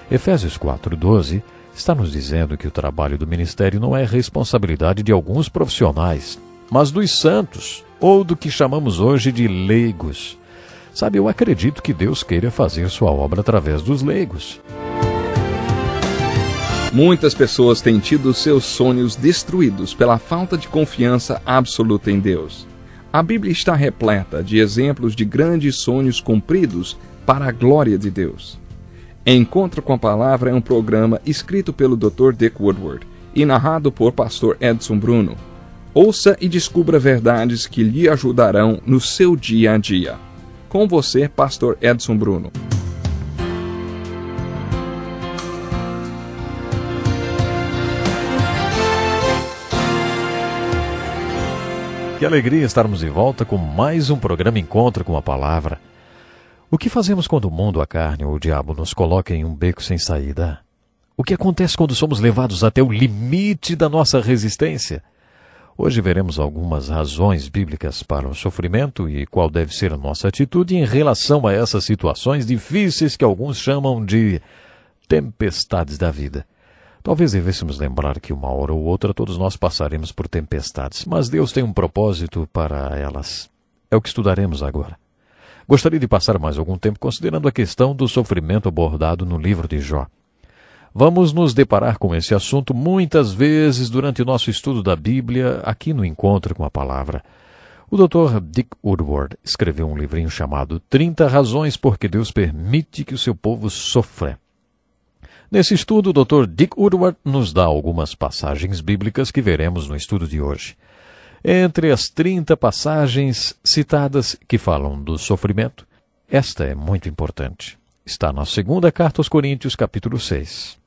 Efésios 4:12 está nos dizendo que o trabalho do ministério não é responsabilidade de alguns profissionais, mas dos santos, ou do que chamamos hoje de leigos. Sabe, eu acredito que Deus queira fazer sua obra através dos leigos. Muitas pessoas têm tido seus sonhos destruídos pela falta de confiança absoluta em Deus. A Bíblia está repleta de exemplos de grandes sonhos cumpridos para a glória de Deus. Encontro com a Palavra é um programa escrito pelo Dr. Dick Woodward e narrado por Pastor Edson Bruno. Ouça e descubra verdades que lhe ajudarão no seu dia a dia. Com você, Pastor Edson Bruno. Que alegria estarmos de volta com mais um programa Encontro com a Palavra. O que fazemos quando o mundo, a carne ou o diabo nos coloca em um beco sem saída? O que acontece quando somos levados até o limite da nossa resistência? Hoje veremos algumas razões bíblicas para o sofrimento e qual deve ser a nossa atitude em relação a essas situações difíceis que alguns chamam de tempestades da vida. Talvez devêssemos lembrar que uma hora ou outra todos nós passaremos por tempestades, mas Deus tem um propósito para elas. É o que estudaremos agora. Gostaria de passar mais algum tempo considerando a questão do sofrimento abordado no livro de Jó. Vamos nos deparar com esse assunto muitas vezes durante o nosso estudo da Bíblia, aqui no Encontro com a Palavra. O Dr. Dick Woodward escreveu um livrinho chamado 30 Razões por que Deus Permite que o Seu Povo Sofra. Nesse estudo, o Dr. Dick Woodward nos dá algumas passagens bíblicas que veremos no estudo de hoje. Entre as 30 passagens citadas que falam do sofrimento, esta é muito importante. Está na segunda carta aos Coríntios, capítulo 6.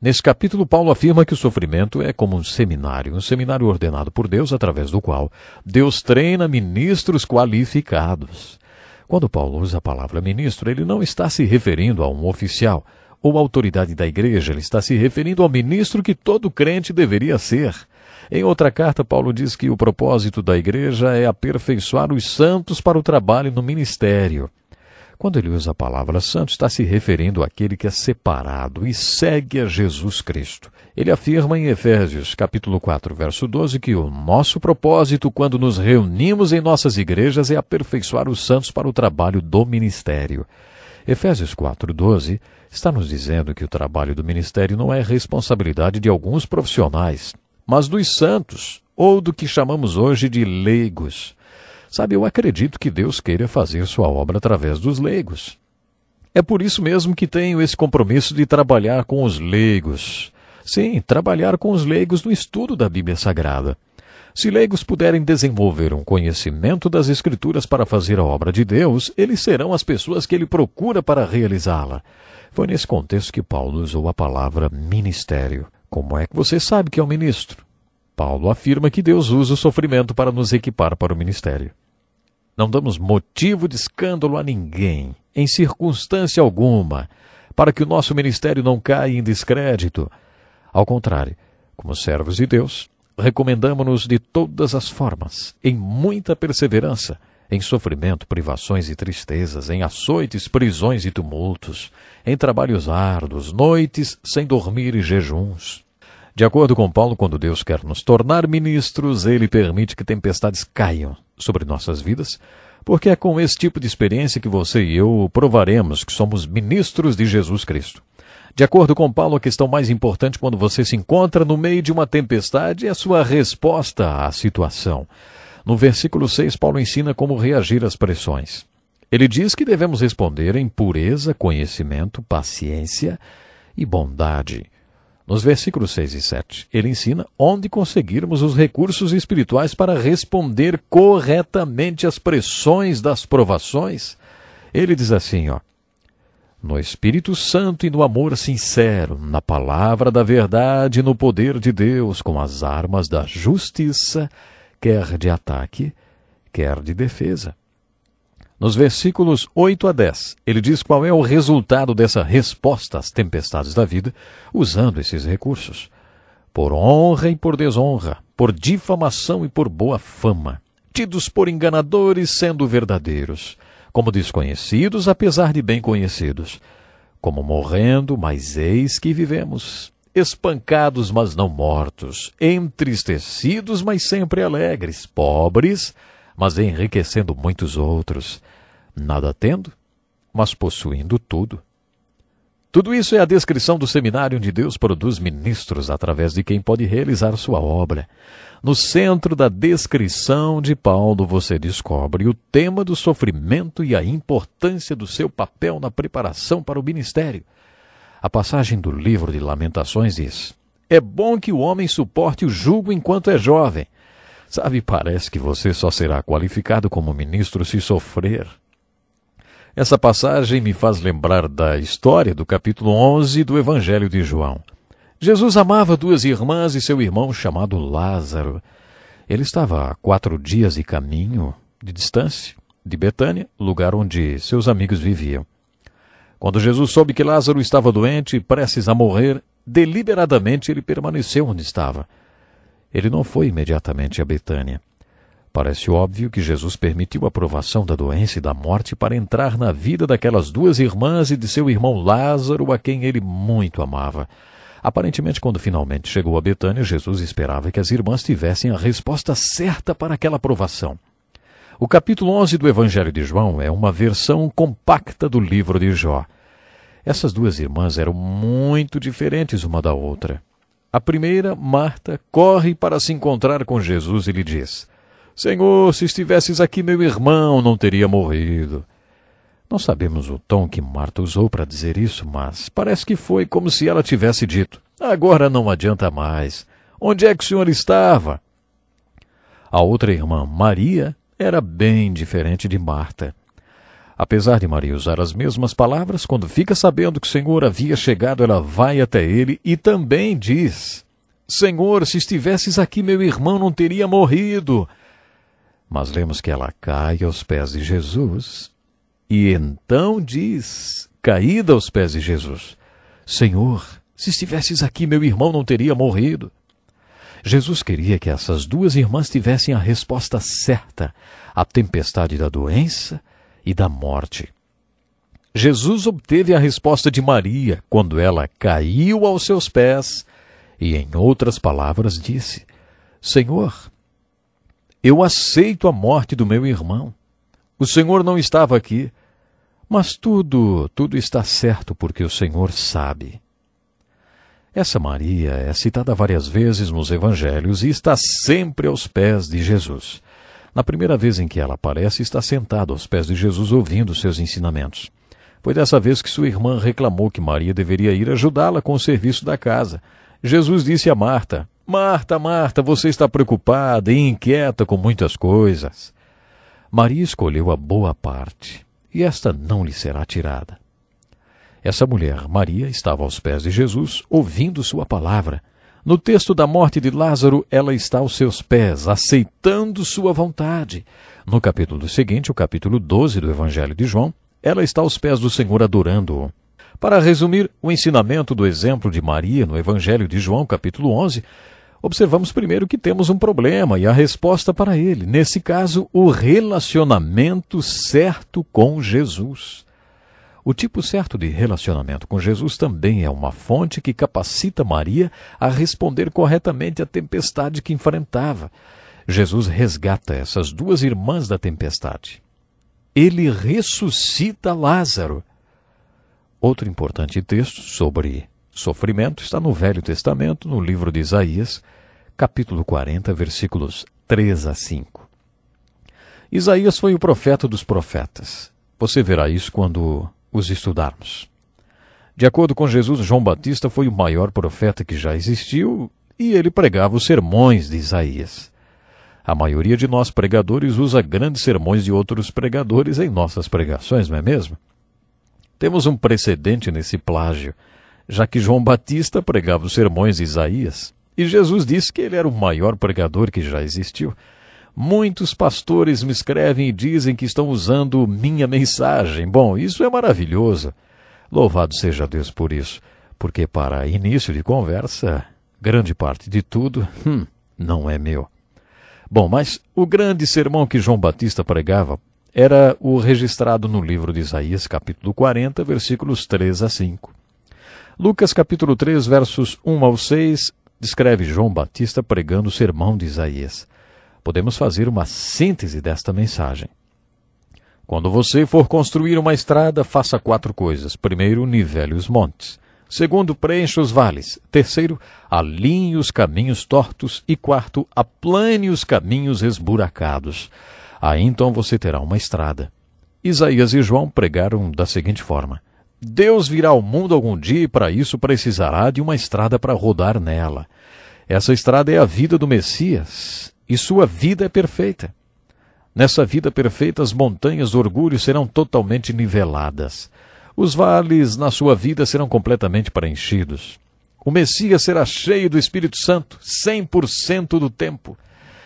Nesse capítulo, Paulo afirma que o sofrimento é como um seminário ordenado por Deus, através do qual Deus treina ministros qualificados. Quando Paulo usa a palavra ministro, ele não está se referindo a um oficial ou autoridade da igreja, ele está se referindo ao ministro que todo crente deveria ser. Em outra carta, Paulo diz que o propósito da igreja é aperfeiçoar os santos para o trabalho no ministério. Quando ele usa a palavra santo, está se referindo àquele que é separado e segue a Jesus Cristo. Ele afirma em Efésios, capítulo 4, verso 12, que o nosso propósito quando nos reunimos em nossas igrejas é aperfeiçoar os santos para o trabalho do ministério. Efésios 4:12 está nos dizendo que o trabalho do ministério não é responsabilidade de alguns profissionais, mas dos santos, ou do que chamamos hoje de leigos. Sabe, eu acredito que Deus queira fazer sua obra através dos leigos. É por isso mesmo que tenho esse compromisso de trabalhar com os leigos. Sim, trabalhar com os leigos no estudo da Bíblia Sagrada. Se leigos puderem desenvolver um conhecimento das Escrituras para fazer a obra de Deus, eles serão as pessoas que ele procura para realizá-la. Foi nesse contexto que Paulo usou a palavra ministério. Como é que você sabe que é um ministro? Paulo afirma que Deus usa o sofrimento para nos equipar para o ministério. Não damos motivo de escândalo a ninguém, em circunstância alguma, para que o nosso ministério não caia em descrédito. Ao contrário, como servos de Deus, recomendamo-nos de todas as formas, em muita perseverança, em sofrimento, privações e tristezas, em açoites, prisões e tumultos, em trabalhos árduos, noites sem dormir e jejuns. De acordo com Paulo, quando Deus quer nos tornar ministros, ele permite que tempestades caiam sobre nossas vidas, porque é com esse tipo de experiência que você e eu provaremos que somos ministros de Jesus Cristo. De acordo com Paulo, a questão mais importante quando você se encontra no meio de uma tempestade é a sua resposta à situação. No versículo 6, Paulo ensina como reagir às pressões. Ele diz que devemos responder em pureza, conhecimento, paciência e bondade. Nos versículos 6 e 7, ele ensina onde conseguirmos os recursos espirituais para responder corretamente às pressões das provações. Ele diz assim, no Espírito Santo e no amor sincero, na palavra da verdade e no poder de Deus, com as armas da justiça, quer de ataque, quer de defesa. Nos versículos 8 a 10, ele diz qual é o resultado dessa resposta às tempestades da vida, usando esses recursos. Por honra e por desonra, por difamação e por boa fama, tidos por enganadores sendo verdadeiros, como desconhecidos apesar de bem conhecidos, Como morrendo, mas eis que vivemos. Espancados, mas não mortos. Entristecidos, mas sempre alegres. Pobres, mas enriquecendo muitos outros. Nada tendo, mas possuindo tudo. Tudo isso é a descrição do seminário onde Deus produz ministros através de quem pode realizar sua obra. No centro da descrição de Paulo, você descobre o tema do sofrimento e a importância do seu papel na preparação para o ministério. A passagem do livro de Lamentações diz: é bom que o homem suporte o jugo enquanto é jovem. Sabe, parece que você só será qualificado como ministro se sofrer. Essa passagem me faz lembrar da história do capítulo 11 do Evangelho de João. Jesus amava duas irmãs e seu irmão chamado Lázaro. Ele estava a 4 dias de caminho de distância de Betânia, lugar onde seus amigos viviam. Quando Jesus soube que Lázaro estava doente e prestes a morrer, deliberadamente ele permaneceu onde estava. Ele não foi imediatamente a Betânia. Parece óbvio que Jesus permitiu a provação da doença e da morte para entrar na vida daquelas duas irmãs e de seu irmão Lázaro, a quem ele muito amava. Aparentemente, quando finalmente chegou a Betânia, Jesus esperava que as irmãs tivessem a resposta certa para aquela provação. O capítulo 11 do Evangelho de João é uma versão compacta do livro de Jó. Essas duas irmãs eram muito diferentes uma da outra. A primeira, Marta, corre para se encontrar com Jesus e lhe diz: Senhor, se estivesses aqui, meu irmão não teria morrido. Não sabemos o tom que Marta usou para dizer isso, mas parece que foi como se ela tivesse dito: agora não adianta mais. Onde é que o senhor estava? A outra irmã, Maria, era bem diferente de Marta. Apesar de Maria usar as mesmas palavras, quando fica sabendo que o Senhor havia chegado, ela vai até ele e também diz: Senhor, se estivesses aqui, meu irmão não teria morrido. Mas lemos que ela cai aos pés de Jesus e então diz, caída aos pés de Jesus: Senhor, se estivesses aqui, meu irmão não teria morrido. Jesus queria que essas duas irmãs tivessem a resposta certa à tempestade da doença e da morte. Jesus obteve a resposta de Maria quando ela caiu aos seus pés e, em outras palavras, disse: Senhor, eu aceito a morte do meu irmão. O Senhor não estava aqui, mas tudo está certo porque o Senhor sabe. Essa Maria é citada várias vezes nos evangelhos e está sempre aos pés de Jesus. Na primeira vez em que ela aparece, está sentada aos pés de Jesus ouvindo seus ensinamentos. Foi dessa vez que sua irmã reclamou que Maria deveria ir ajudá-la com o serviço da casa. Jesus disse a Marta: Marta, Marta, você está preocupada e inquieta com muitas coisas. Maria escolheu a boa parte, e esta não lhe será tirada. Essa mulher, Maria, estava aos pés de Jesus, ouvindo sua palavra. No texto da morte de Lázaro, ela está aos seus pés, aceitando sua vontade. No capítulo seguinte, o capítulo 12 do Evangelho de João, ela está aos pés do Senhor adorando-o. Para resumir o ensinamento do exemplo de Maria no Evangelho de João, capítulo 11, observamos primeiro que temos um problema e a resposta para ele. Nesse caso, o relacionamento certo com Jesus. O tipo certo de relacionamento com Jesus também é uma fonte que capacita Maria a responder corretamente à tempestade que enfrentava. Jesus resgata essas duas irmãs da tempestade. Ele ressuscita Lázaro. Outro importante texto sobre sofrimento está no Velho Testamento, no livro de Isaías, capítulo 40, versículos 3 a 5. Isaías foi o profeta dos profetas. Você verá isso quando os estudarmos. De acordo com Jesus, João Batista foi o maior profeta que já existiu e ele pregava os sermões de Isaías. A maioria de nós pregadores usa grandes sermões de outros pregadores em nossas pregações, não é mesmo? Temos um precedente nesse plágio, já que João Batista pregava os sermões de Isaías e Jesus disse que ele era o maior pregador que já existiu. Muitos pastores me escrevem e dizem que estão usando minha mensagem. Bom, isso é maravilhoso. Louvado seja Deus por isso, porque para início de conversa, grande parte de tudo não é meu. Bom, mas o grande sermão que João Batista pregava era o registrado no livro de Isaías, capítulo 40, versículos 3 a 5. Lucas, capítulo 3, versos 1 ao 6, descreve João Batista pregando o sermão de Isaías. Podemos fazer uma síntese desta mensagem. Quando você for construir uma estrada, faça 4 coisas. Primeiro, nivele os montes. Segundo, preencha os vales. Terceiro, alinhe os caminhos tortos. E quarto, aplane os caminhos esburacados. Aí então você terá uma estrada. Isaías e João pregaram da seguinte forma: Deus virá ao mundo algum dia e para isso precisará de uma estrada para rodar nela. Essa estrada é a vida do Messias e sua vida é perfeita. Nessa vida perfeita, as montanhas do orgulho serão totalmente niveladas. Os vales na sua vida serão completamente preenchidos. O Messias será cheio do Espírito Santo 100% do tempo.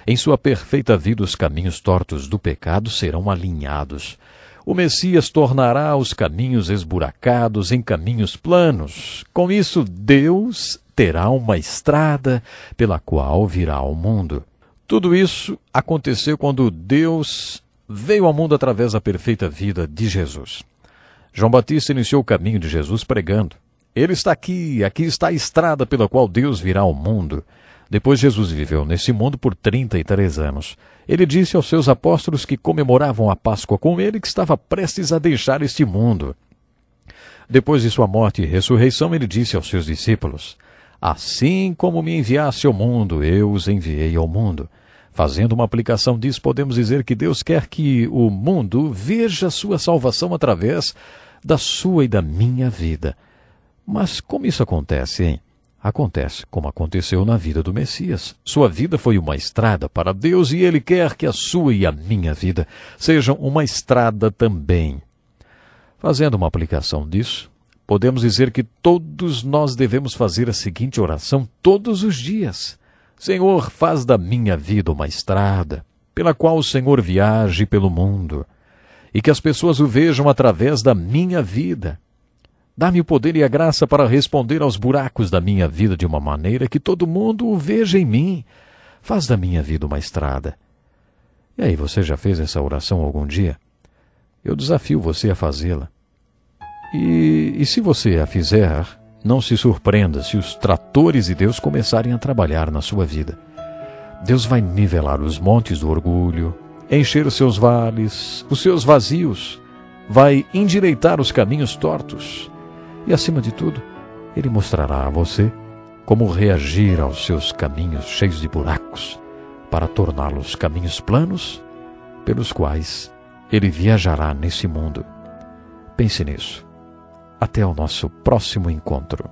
Em sua perfeita vida, os caminhos tortos do pecado serão alinhados. O Messias tornará os caminhos esburacados em caminhos planos. Com isso, Deus terá uma estrada pela qual virá ao mundo. Tudo isso aconteceu quando Deus veio ao mundo através da perfeita vida de Jesus. João Batista iniciou o caminho de Jesus pregando: Ele está aqui está a estrada pela qual Deus virá ao mundo. Depois Jesus viveu nesse mundo por 33 anos. Ele disse aos seus apóstolos que comemoravam a Páscoa com ele que estava prestes a deixar este mundo. Depois de sua morte e ressurreição, ele disse aos seus discípulos: Assim como me enviaste ao mundo, eu os enviei ao mundo. Fazendo uma aplicação disso, podemos dizer que Deus quer que o mundo veja sua salvação através da sua e da minha vida. Mas como isso acontece, hein? Acontece como aconteceu na vida do Messias. Sua vida foi uma estrada para Deus e Ele quer que a sua e a minha vida sejam uma estrada também. Fazendo uma aplicação disso, podemos dizer que todos nós devemos fazer a seguinte oração todos os dias: Senhor, faz da minha vida uma estrada, pela qual o Senhor viaje pelo mundo, e que as pessoas o vejam através da minha vida. Dá-me o poder e a graça para responder aos buracos da minha vida de uma maneira que todo mundo o veja em mim. Faz da minha vida uma estrada. E aí, você já fez essa oração algum dia? Eu desafio você a fazê-la. E se você a fizer, não se surpreenda se os tratores de Deus começarem a trabalhar na sua vida. Deus vai nivelar os montes do orgulho, encher os seus vales, os seus vazios, vai endireitar os caminhos tortos e, acima de tudo, Ele mostrará a você como reagir aos seus caminhos cheios de buracos para torná-los caminhos planos pelos quais Ele viajará nesse mundo. Pense nisso. Até o nosso próximo encontro.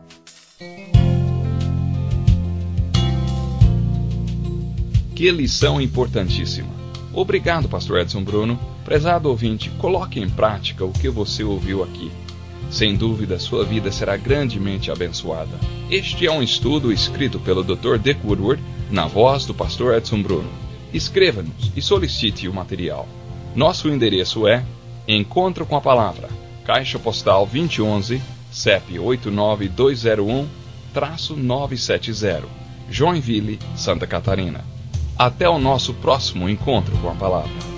Que lição importantíssima. Obrigado, Pastor Edson Bruno. Prezado ouvinte, coloque em prática o que você ouviu aqui. Sem dúvida, sua vida será grandemente abençoada. Este é um estudo escrito pelo Dr. Dick Woodward, na voz do Pastor Edson Bruno. Escreva-nos e solicite o material. Nosso endereço é Encontro com a Palavra, Caixa Postal 2011, CEP 89201-970, Joinville, Santa Catarina. Até o nosso próximo encontro com a Palavra.